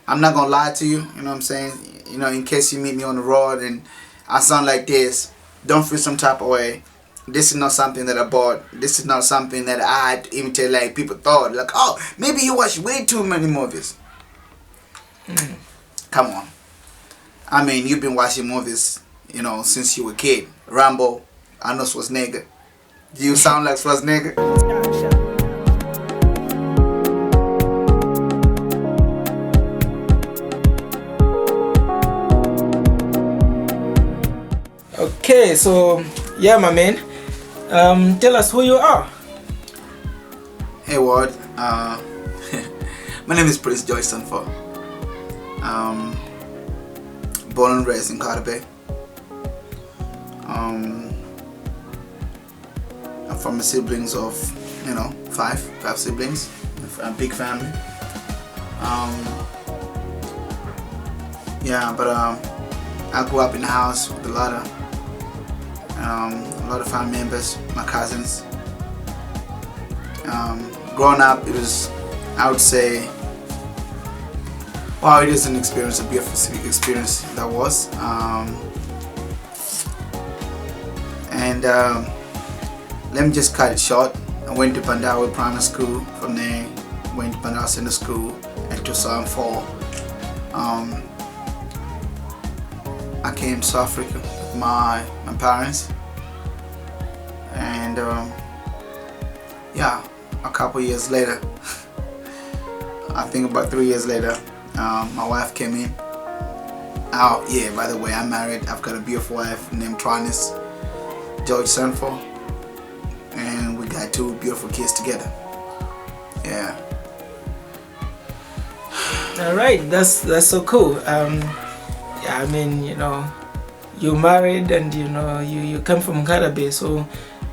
I'm not gonna lie to you. You know what I'm saying? You know, in case you meet me on the road and I sound like this, don't feel some type of way. This is not something that I bought. This is not something that I had to imitate like people thought. Like, oh, maybe you watch way too many movies. Come on. I mean, you've been watching movies, you know, since you were a kid. Rambo, Arnold Schwarzenegger. Do you sound like Schwarzenegger? Okay, so yeah, my man. Tell us who you are. Hey, Ward. My name is Prince.G. Sandfore. Born and raised in Carter Bay. I'm from a siblings of, you know, five siblings, a big family. Yeah, but I grew up in the house with a lot of family members, my cousins. Growing up, it was, I would say, wow, it is an experience, a beautiful experience that was. Let me just cut it short. I went to Pandawe Primary School. From there, went to Pandawe Center School and to Sandfore. I came to South Africa with my parents, and yeah, a couple years later, I think about 3 years later, my wife came in. Oh yeah, by the way, I'm married. I've got a beautiful wife named George Sandfore, and we got 2 beautiful kids together. Yeah. All right, that's so cool. Yeah, I mean, you know, you married and you know you come from Carter, so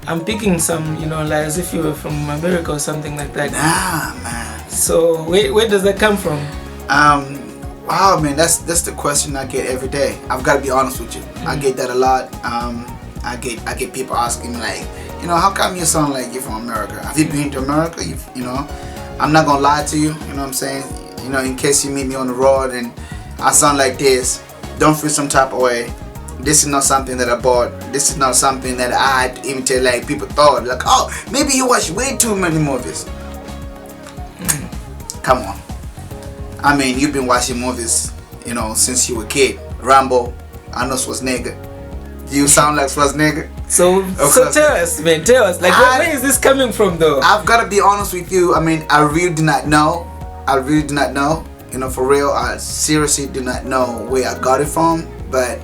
I'm picking some, you know, like as if you were from America or something like that. Nah, man. So where does that come from? Wow, man, that's the question I get every day. I've got to be honest with you. I get that a lot. I get people asking me like, you know, how come you sound like you're from America? Have you been to America? You know, I'm not gonna lie to you. You know what I'm saying? You know, in case you meet me on the road and I sound like this, don't feel some type of way. This is not something that I bought. This is not something that I had to imitate like people thought. Like, oh, maybe you watch way too many movies. Come on. I mean, you've been watching movies, you know, since you were a kid. Rambo, Arnold Schwarzenegger. Do you sound like Schwarzenegger? So tell us, man. Tell us. Like, where is this coming from, though? I've got to be honest with you. I mean, I really do not know. I really do not know. You know, for real, I seriously do not know where I got it from. But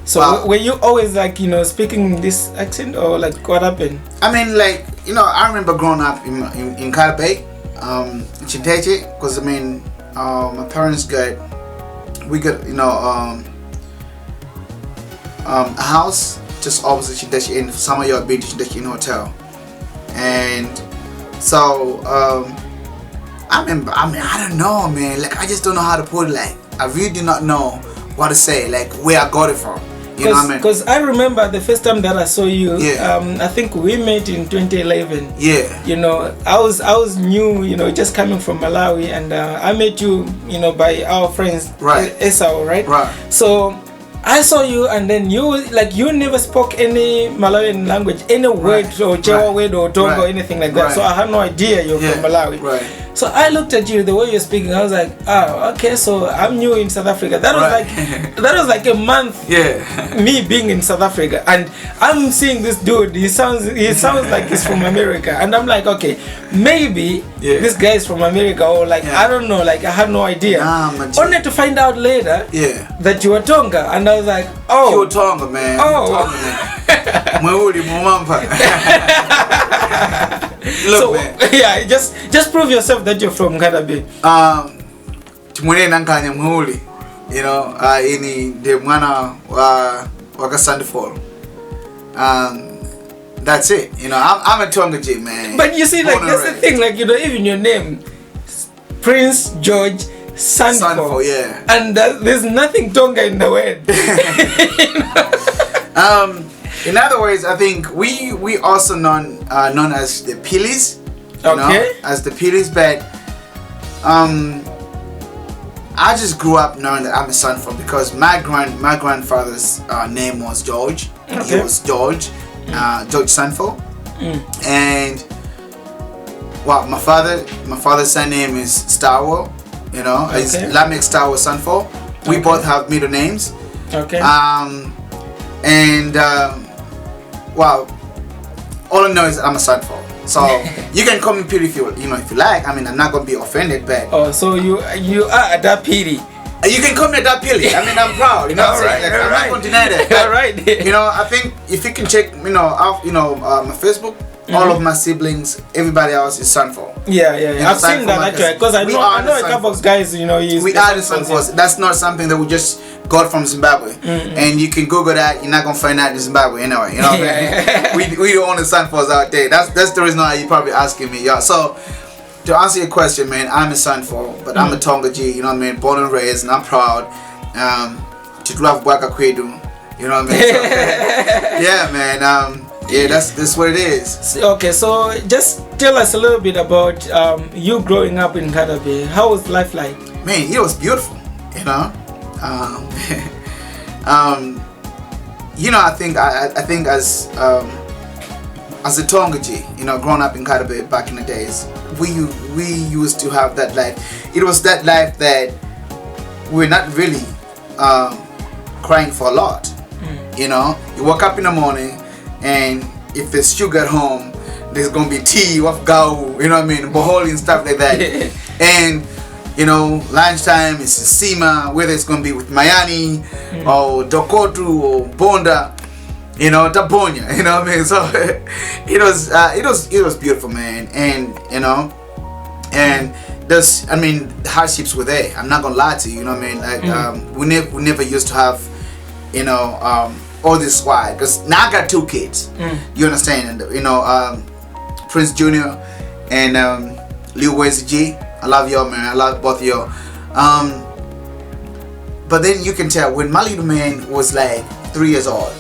so were you always like, you know, speaking this accent, or like what happened? I mean, like, you know, I remember growing up in Carter Bay, Chinteche, because I mean, my parents we got, you know, a house just opposite Chinteche in some of you have been to Chinteche in hotel, and so I remember, I mean, I don't know, man, like I just don't know how to put it. Like, I really do not know what to say, like where I got it from. You know what I mean? Because I remember the first time that I saw you, yeah. I think we met in 2011. Yeah. You know, I was new, you know, just coming from Malawi, and I met you, you know, by our friends, right? Esau, right? Right. So I saw you, and then you never spoke any Malawian language, any word, or Chewa word or Tonga or anything like that. So I had no idea you're from Malawi. Right. So I looked at you, the way you're speaking, I was like, oh, okay, so I'm new in South Africa. That was like a month, me being in South Africa, and I'm seeing this dude. He sounds like he's from America, and I'm like, okay, maybe this guy is from America, or like I don't know, like I had no idea. Only to find out later that you were Tonga, and I was like, oh, you're Tonga, man. Oh. Look, so, man. Yeah, just prove yourself that you're from Kadabe. You know, ini the mwana waka Sandfore. That's it. You know, I'm a Tonga G, man. But you see, like that's the thing, like, you know, even your name, Prince.G. Sandfore, yeah. And there's nothing Tonga in the word. You know? In other words, I think we also known as the Pilis, you know, as the Pilis, but I just grew up knowing that I'm a Sandfore because my grandfather's name was George. Okay. He was George Sandfore. And well, my father's surname is Starwell. You know, it's Lamek Starwell Sandfore. We both have middle names. Okay. Well, all I know is I'm a Sandfore. So you can call me Piri if you like. I mean, I'm not gonna be offended, but oh, so you are that Piri. You can call me that Piri. I mean, I'm proud. You know what I'm saying? Like, I'm not gonna deny that. All right. You know, I think if you can check, my Facebook, all of my siblings, everybody else is Sandfore. Yeah. I've seen that actually, because I know a couple of guys. We are the Sandfores. That's not something that we just got from Zimbabwe. And you can Google that. You're not gonna find out in Zimbabwe anyway. You know what I mean? We the only Sandfores out there. That's the reason why you're probably asking me. Yeah. So to answer your question, man, I'm a Sandfore, but I'm a Tonga-G. You know what I mean? Born and raised, and I'm proud to love Bwaka Kwedu. You know what I mean? So, yeah, man. Yeah, that's what it is. Okay, so just tell us a little bit about you growing up in Kadabe. How was life like? Man, it was beautiful. You know, I think as a Tonga-G, growing up in Kadabe back in the days, we used to have that life. It was that life that we're not really crying for a lot. You know, you wake up in the morning, and if there's sugar at home, there's gonna be tea with gao, you know what I mean, boholi and stuff like that. And lunchtime is sima, whether it's gonna be with mayani or dokotu or bonda, tabonya, you know what I mean. So it was beautiful, man. And and there's, I mean, the hardships were there. I'm not gonna lie to you, you know what I mean. Like we never used to have, all this swag, because now I got 2 kids. You understand? And Prince Jr. and Prince.G. I love y'all, man. I love both of y'all. But then you can tell when my little man was like 3 years old,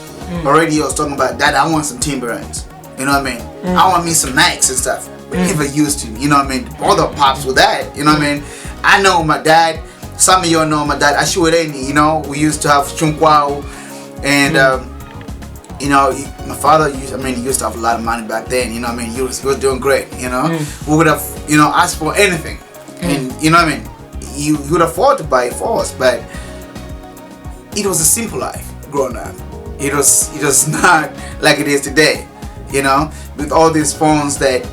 already he was talking about, Dad, I want some Timberlands. You know what I mean? I want me some Nikes and stuff. We never used to, you know what I mean? All the pops with that, you know what I mean? I know my dad. Some of y'all know my dad. Ashureni, we used to have chunkwao. And my father he used to have a lot of money back then, you know what I mean. He was doing great, We would have, asked for anything. And you know what I mean, he would afford to buy it for us, but it was a simple life growing up. It was not like it is today, with all these phones that,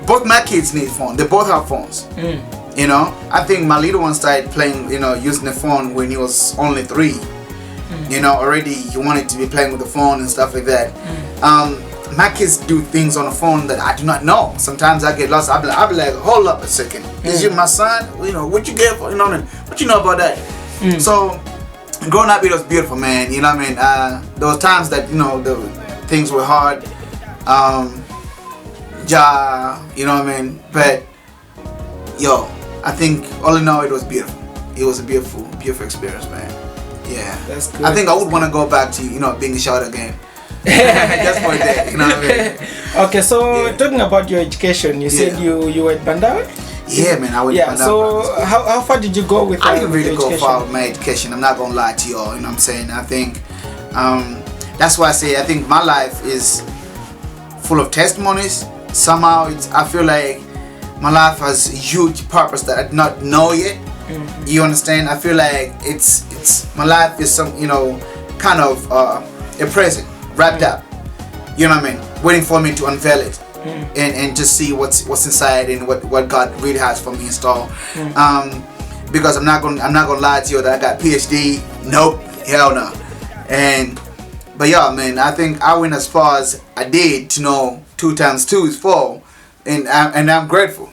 both my kids need phones. They both have phones. I think my little one started playing, using the phone when he was only 3. Already he wanted to be playing with the phone and stuff like that. My kids do things on the phone that I do not know. Sometimes I get lost. I'll be like, hold up a second. Is you my son? What you get for, what you know about that? So growing up, it was beautiful, man. You know what I mean? There was times that, the things were hard. You know what I mean? But I think all in all, it was beautiful. It was a beautiful experience, man. Yeah, that's good. I think I would want to go back to being a shot again. Just for that, you know what I mean? Okay, so talking about your education, you said you were at Bandawe? Yeah, man, I went to Bandawe. So how far did you go with I didn't really go far with my education. I'm not gonna lie to y'all. You know what I'm saying? I think that's why I say I think my life is full of testimonies. Somehow I feel like my life has a huge purpose that I do not know yet. You understand? I feel like it's my life is some kind of a present wrapped up. You know what I mean? Waiting for me to unveil it and just see what's inside and what God really has for me in store. Because I'm not gonna lie to you that I got PhD. Nope, hell no. But yeah, man, I think I went as far as I did to know 2 times 2 is 4, and I'm grateful.